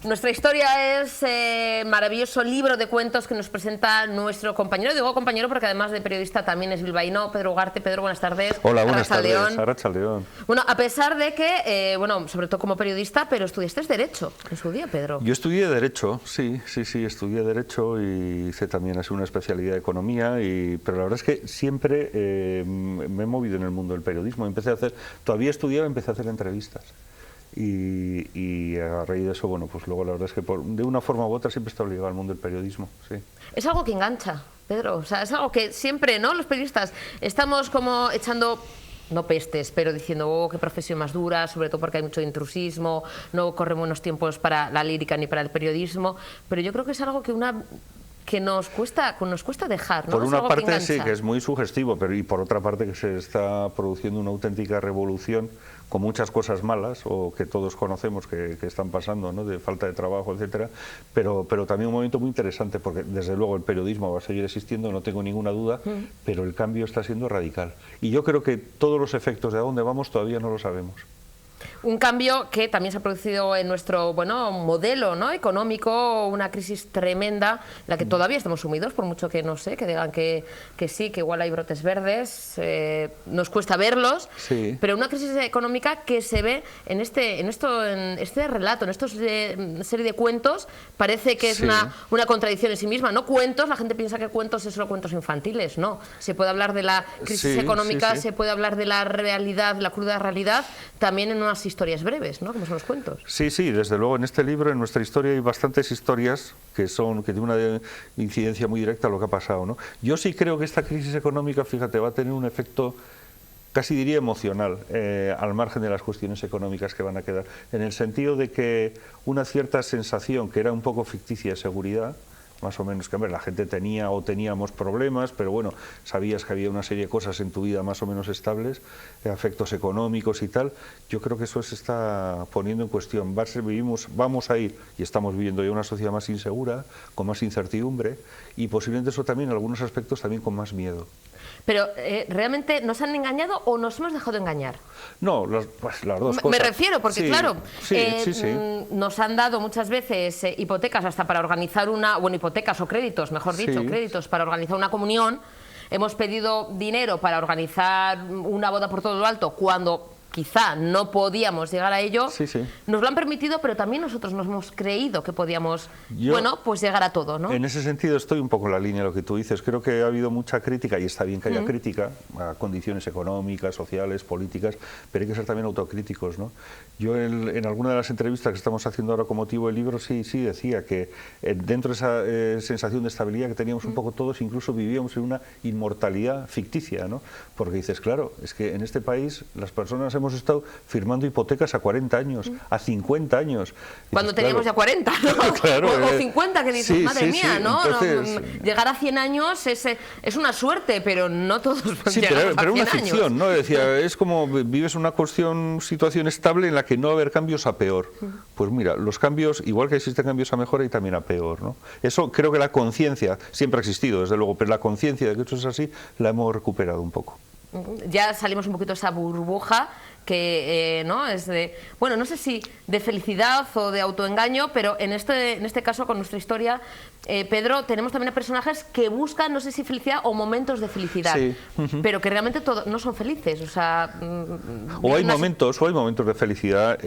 Nuestra historia es maravilloso libro de cuentos que nos presenta nuestro compañero, digo compañero porque además de periodista también es bilbaíno, Pedro Ugarte. Pedro, buenas tardes. Hola, buenas tardes. Arratsaldeon. Bueno, a pesar de que, bueno, sobre todo como periodista, pero estudiaste Derecho en su día, Pedro. Yo estudié Derecho, sí, estudié Derecho y hice también así una especialidad de Economía, pero la verdad es que siempre me he movido en el mundo del periodismo. Todavía estudiaba, empecé a hacer entrevistas. Y a raíz de eso, bueno, pues luego la verdad es que de una forma u otra siempre está obligado al mundo del periodismo, sí. Es algo que engancha, Pedro, o sea, es algo que siempre, ¿no?, los periodistas estamos como echando, no pestes, pero diciendo, oh, qué profesión más dura, sobre todo porque hay mucho intrusismo, no corren buenos tiempos para la lírica ni para el periodismo, pero yo creo que es algo que nos cuesta dejar, ¿no? Por una parte sí, que es muy sugestivo, pero y por otra parte que se está produciendo una auténtica revolución con muchas cosas malas o que todos conocemos que están pasando, ¿no?, de falta de trabajo, etcétera, pero también un momento muy interesante porque desde luego el periodismo va a seguir existiendo, no tengo ninguna duda, pero el cambio está siendo radical y yo creo que todos los efectos de a dónde vamos todavía no lo sabemos. Un cambio que también se ha producido en nuestro modelo, ¿no?, económico, una crisis tremenda, en la que todavía estamos sumidos, por mucho que no sé, que digan que sí, que igual hay brotes verdes, nos cuesta verlos, sí. Pero una crisis económica que se ve en este relato, en esta serie de cuentos, parece que es sí. una contradicción en sí misma. No cuentos, la gente piensa que cuentos es solo cuentos infantiles, no. Se puede hablar de la crisis económica, se puede hablar de la realidad, la cruda realidad, también en unas historias breves, ¿no?, como son los cuentos. Sí, desde luego en este libro, en nuestra historia, hay bastantes historias que tienen una incidencia muy directa a lo que ha pasado, ¿no? Yo sí creo que esta crisis económica, fíjate, va a tener un efecto casi diría emocional, al margen de las cuestiones económicas que van a quedar, en el sentido de que una cierta sensación que era un poco ficticia de seguridad, más o menos, que hombre, la gente tenía o teníamos problemas, pero bueno, sabías que había una serie de cosas en tu vida más o menos estables, afectos económicos y tal. Yo creo que eso se está poniendo en cuestión. Vamos a ir, y estamos viviendo ya una sociedad más insegura, con más incertidumbre, y posiblemente eso también, en algunos aspectos, también con más miedo. Pero, ¿realmente nos han engañado o nos hemos dejado engañar? No, las dos cosas. Me refiero, porque sí, claro, sí. nos han dado muchas veces hipotecas hasta para organizar hipotecas o créditos, mejor dicho, créditos para organizar una comunión. Hemos pedido dinero para organizar una boda por todo lo alto cuando quizá no podíamos llegar a ello. Nos lo han permitido, pero también nosotros nos hemos creído que podíamos, pues llegar a todo, ¿no? En ese sentido estoy un poco en la línea de lo que tú dices. Creo que ha habido mucha crítica, y está bien que haya crítica, a condiciones económicas, sociales, políticas, pero hay que ser también autocríticos, ¿no? Yo en alguna de las entrevistas que estamos haciendo ahora con motivo del libro, sí decía que dentro de esa sensación de estabilidad que teníamos un poco todos, incluso vivíamos en una inmortalidad ficticia, ¿no? Porque dices, claro, es que en este país las personas hemos estado firmando hipotecas a 40 años, a 50 años. Cuando teníamos ya 40, ¿no? Claro, o 50, que dices, madre mía, ¿no? Entonces, llegar a 100 años es una suerte, pero no todos sí, pero una ficción, ¿no? Decía, es como vives una situación estable en la que no va a haber cambios a peor. Pues mira, los cambios, igual que existen cambios a mejor, hay también a peor, ¿no? Eso creo que la conciencia siempre ha existido, desde luego, pero la conciencia de que eso es así la hemos recuperado un poco. Ya salimos un poquito de esa burbuja que no es no sé si de felicidad o de autoengaño, pero en este caso con nuestra historia, Pedro, tenemos también a personajes que buscan, no sé si felicidad o momentos de felicidad, pero que realmente no son felices, o sea, o hay momentos de felicidad.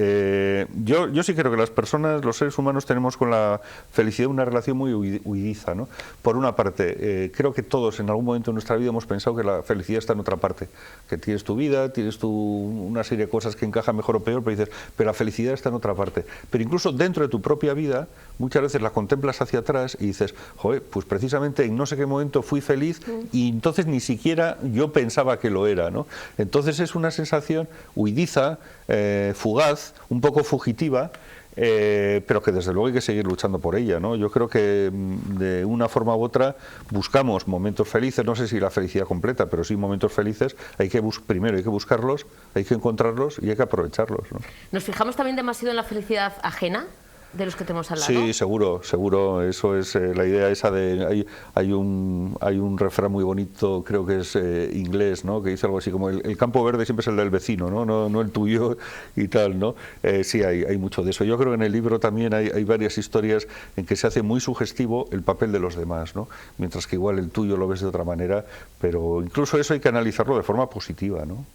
Yo sí creo que las personas, los seres humanos, tenemos con la felicidad una relación muy huidiza, ¿no? Por una parte, creo que todos en algún momento de nuestra vida hemos pensado que la felicidad está en otra parte, que tienes tu vida, tienes una serie de cosas que encajan mejor o peor, pero dices, pero la felicidad está en otra parte. Pero incluso dentro de tu propia vida, muchas veces la contemplas hacia atrás y dices, joder, pues precisamente en no sé qué momento fui feliz y entonces ni siquiera yo pensaba que lo era, ¿no? Entonces es una sensación huidiza, fugaz, un poco fugitiva, pero que desde luego hay que seguir luchando por ella, ¿no? Yo creo que de una forma u otra buscamos momentos felices, no sé si la felicidad completa, pero sí momentos felices. Primero hay que buscarlos, hay que encontrarlos y hay que aprovecharlos, ¿no? ¿Nos fijamos también demasiado en la felicidad ajena? de los que tenemos al lado. Sí, seguro, seguro. Eso es la idea esa de... Hay un refrán muy bonito, creo que es inglés, ¿no? Que dice algo así como el campo verde siempre es el del vecino, ¿no? No el tuyo y tal, ¿no? Sí, hay mucho de eso. Yo creo que en el libro también hay varias historias en que se hace muy sugestivo el papel de los demás, ¿no? Mientras que igual el tuyo lo ves de otra manera, pero incluso eso hay que analizarlo de forma positiva, ¿no?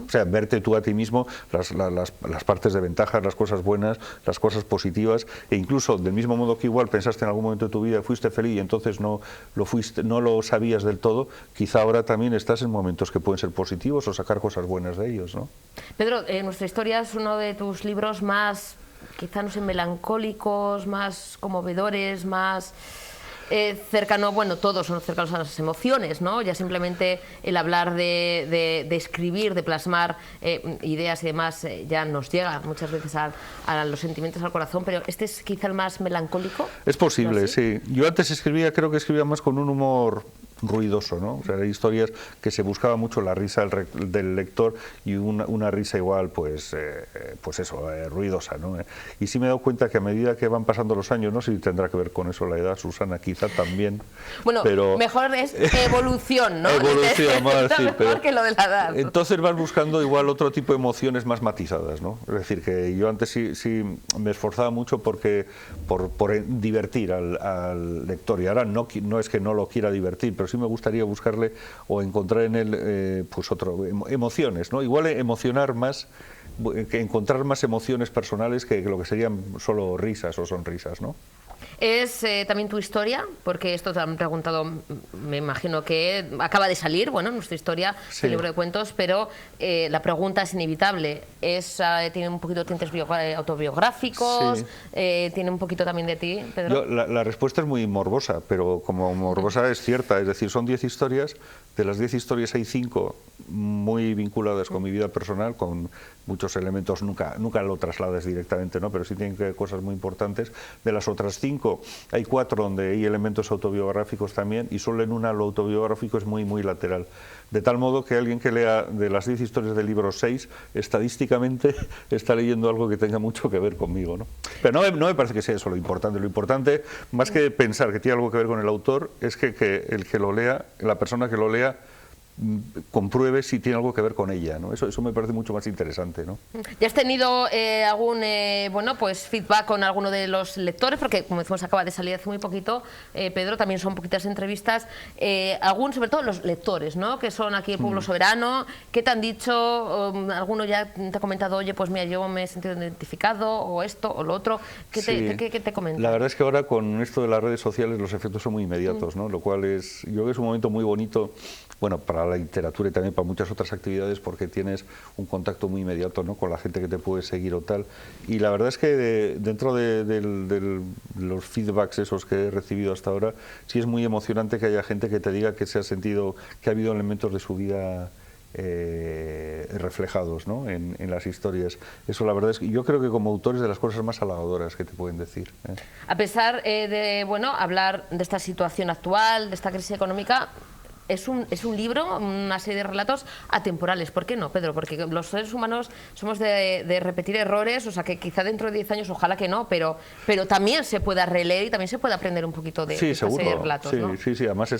O sea, verte tú a ti mismo las partes de ventajas, las cosas buenas, las cosas positivas, e incluso del mismo modo que igual pensaste en algún momento de tu vida fuiste feliz y entonces no lo sabías del todo, quizá ahora también estás en momentos que pueden ser positivos o sacar cosas buenas de ellos, ¿no? Pedro, nuestra historia es uno de tus libros más, quizá no sé, melancólicos, más conmovedores, más... cercano, bueno, todos son cercanos a las emociones, ¿no? Ya simplemente el hablar de escribir, de plasmar ideas y demás, ya nos llega muchas veces a los sentimientos, al corazón, pero ¿este es quizá el más melancólico? Es posible, sí. Yo antes creo que escribía más con un humor ruidoso, ¿no? O sea, hay historias que se buscaba mucho la risa del lector y una risa igual, pues eso, ruidosa, ¿no? Y sí me he dado cuenta que a medida que van pasando los años, no sé si tendrá que ver con eso la edad, Susana, quizá también. Bueno, pero mejor es evolución, ¿no? Evolución más, sí, mejor que lo de la edad. Entonces vas buscando igual otro tipo de emociones más matizadas, ¿no? Es decir, que yo antes sí me esforzaba mucho por divertir al lector, y ahora no es que no lo quiera divertir, pero sí me gustaría buscarle o encontrar en él emociones, ¿no? Igual emocionar más, que encontrar más emociones personales que lo que serían solo risas o sonrisas, ¿no? Es también tu historia, porque esto te han preguntado, me imagino que acaba de salir, bueno, nuestra historia, sí, el libro de cuentos, pero la pregunta es inevitable. Tiene un poquito de tintes autobiográficos, sí. Tiene un poquito también de ti, Pedro. La respuesta es muy morbosa, pero como morbosa es cierta, es decir, son 10 historias, de las 10 historias hay 5 muy vinculadas con mi vida personal, con muchos elementos, nunca lo trasladas directamente, ¿no? Pero sí tienen que ver cosas muy importantes. De las otras 5 hay 4 donde hay elementos autobiográficos también, y solo en una lo autobiográfico es muy lateral. De tal modo que alguien que lea de las 10 historias del libro 6, estadísticamente está leyendo algo que tenga mucho que ver conmigo, ¿no? Pero no me parece que sea eso lo importante. Lo importante, más que pensar que tiene algo que ver con el autor, es que el que lo lea, la persona que lo lea, compruebe si tiene algo que ver con ella, ¿no? Eso me parece mucho más interesante, ¿no? ¿Ya has tenido algún feedback con alguno de los lectores? Porque, como decimos, acaba de salir hace muy poquito, Pedro, también son poquitas entrevistas. Sobre todo los lectores, ¿no? Que son aquí el Pueblo Soberano. ¿Qué te han dicho? ¿Alguno ya te ha comentado, oye, pues mira, yo me he sentido identificado, o esto, o lo otro? ¿Qué te comentan? La verdad es que ahora con esto de las redes sociales los efectos son muy inmediatos, ¿no? Lo cual yo creo que es un momento muy bonito, bueno, para la literatura y también para muchas otras actividades, porque tienes un contacto muy inmediato, ¿no? Con la gente que te puede seguir o tal. Y la verdad es que dentro de los feedbacks esos que he recibido hasta ahora, sí es muy emocionante que haya gente que te diga que se ha sentido, que ha habido elementos de su vida reflejados, ¿no? en las historias. Eso la verdad es que yo creo que como autor es de las cosas más halagadoras que te pueden decir. A pesar de hablar de esta situación actual, de esta crisis económica, es un libro, una serie de relatos atemporales. ¿Por qué no, Pedro? Porque los seres humanos somos de repetir errores, o sea que quizá dentro de 10 años, ojalá que no, pero también se pueda releer y también se puede aprender un poquito de esta serie de relatos, sí, ¿no? Sí, además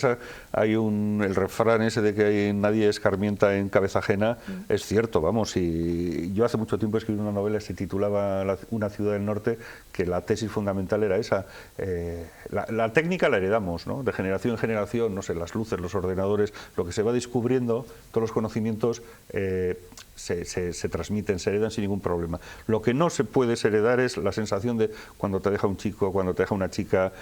hay el refrán ese de que nadie escarmienta en cabeza ajena, es cierto, vamos, y yo hace mucho tiempo escribí una novela que se titulaba Una ciudad del norte, que la tesis fundamental era esa. La técnica la heredamos, ¿no? De generación en generación, no sé, las luces, los ordenadores, lo que se va descubriendo, todos los conocimientos se transmiten, se heredan sin ningún problema. Lo que no se puede heredar es la sensación de cuando te deja un chico, cuando te deja una chica,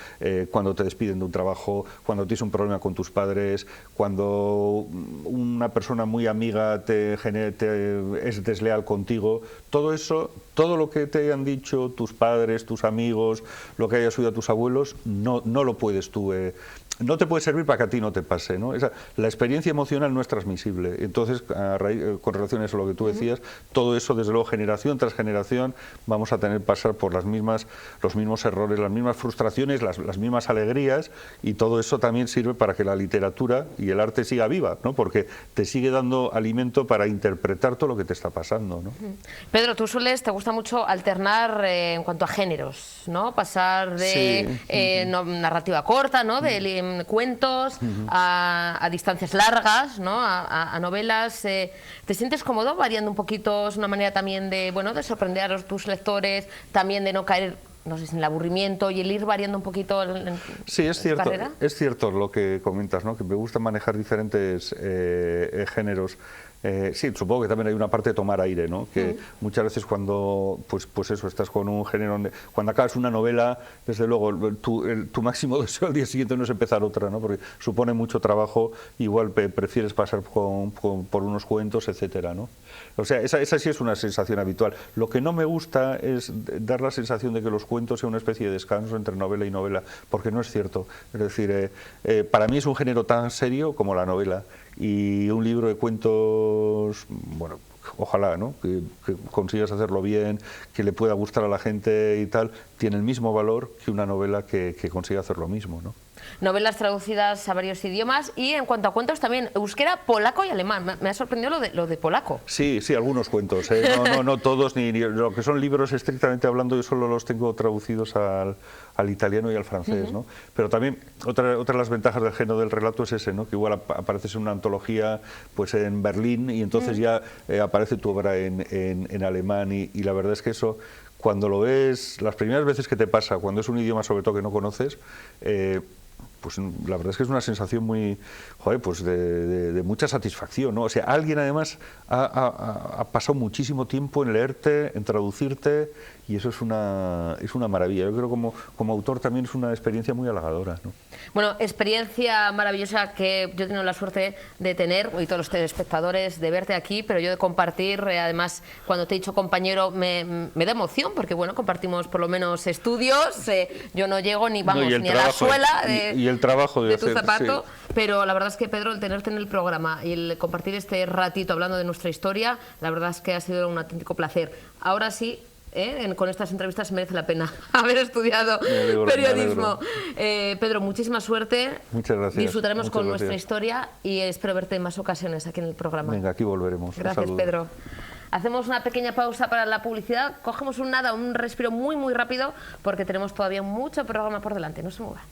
cuando te despiden de un trabajo, cuando tienes un problema con tus padres, cuando una persona muy amiga es desleal contigo. Todo eso, todo lo que te hayan dicho tus padres, tus amigos, lo que hayas oído a tus abuelos, no lo puedes tú no te puede servir para que a ti no te pase, ¿no? La experiencia emocional no es transmisible. Entonces, con relación a eso, lo que tú decías, todo eso, desde luego, generación tras generación, vamos a tener que pasar por los mismos errores, las mismas frustraciones, las mismas alegrías, y todo eso también sirve para que la literatura y el arte siga viva, ¿no? Porque te sigue dando alimento para interpretar todo lo que te está pasando, ¿no? Pedro, tú te gusta mucho alternar en cuanto a géneros, ¿no? Pasar de narrativa corta, ¿no? De cuentos a distancias largas, ¿no? A novelas. ¿Te sientes cómodo variando un poquito? Es una manera también de, bueno, de sorprender a tus lectores, también de no caer, no sé, en el aburrimiento y el ir variando un poquito sí, es cierto, carrera? Es cierto lo que comentas, ¿no? Que me gusta manejar diferentes géneros. Sí, supongo que también hay una parte de tomar aire, ¿no? Que muchas veces cuando, pues eso, estás con un género, cuando acabas una novela, desde luego, tu máximo deseo al día siguiente no es empezar otra, ¿no? Porque supone mucho trabajo, igual prefieres pasar por unos cuentos, etcétera, ¿no? O sea, esa sí es una sensación habitual. Lo que no me gusta es dar la sensación de que los cuentos sean una especie de descanso entre novela y novela, porque no es cierto. Es decir, para mí es un género tan serio como la novela. Y un libro de cuentos, bueno, ojalá, ¿no? Que consigas hacerlo bien, que le pueda gustar a la gente y tal, tiene el mismo valor que una novela que consiga hacer lo mismo, ¿no? Novelas traducidas a varios idiomas y en cuanto a cuentos también, euskera, polaco y alemán. Me ha sorprendido lo de polaco. Sí, algunos cuentos, no todos, ni lo que son libros estrictamente hablando, yo solo los tengo traducidos al italiano y al francés, ¿no? Pero también otra de las ventajas del género del relato es ese, ¿no? Que igual apareces en una antología pues en Berlín y entonces ya aparece tu obra en alemán y la verdad es que eso, cuando lo ves, las primeras veces que te pasa, cuando es un idioma sobre todo que no conoces, pues la verdad es que es una sensación muy, pues de mucha satisfacción, ¿no? O sea, alguien además ha pasado muchísimo tiempo en leerte, en traducirte, y eso es una maravilla. Yo creo como autor también es una experiencia muy halagadora, ¿no? Bueno, experiencia maravillosa que yo he tenido la suerte de tener, y todos los telespectadores, de verte aquí, pero yo de compartir, además, cuando te he dicho compañero, me da emoción, porque bueno, compartimos por lo menos estudios, yo no llego ni a la suela y el trabajo de tu zapato, sí. Pero la verdad es que, Pedro, el tenerte en el programa y el compartir este ratito hablando de nuestra historia, la verdad es que ha sido un auténtico placer. Ahora sí, con estas entrevistas merece la pena haber estudiado periodismo. Pedro, muchísima suerte. Muchas gracias. Disfrutaremos con nuestra historia y espero verte en más ocasiones aquí en el programa. Venga, aquí volveremos. Gracias, Pedro. Hacemos una pequeña pausa para la publicidad, cogemos un respiro muy rápido porque tenemos todavía mucho programa por delante. No se muevan.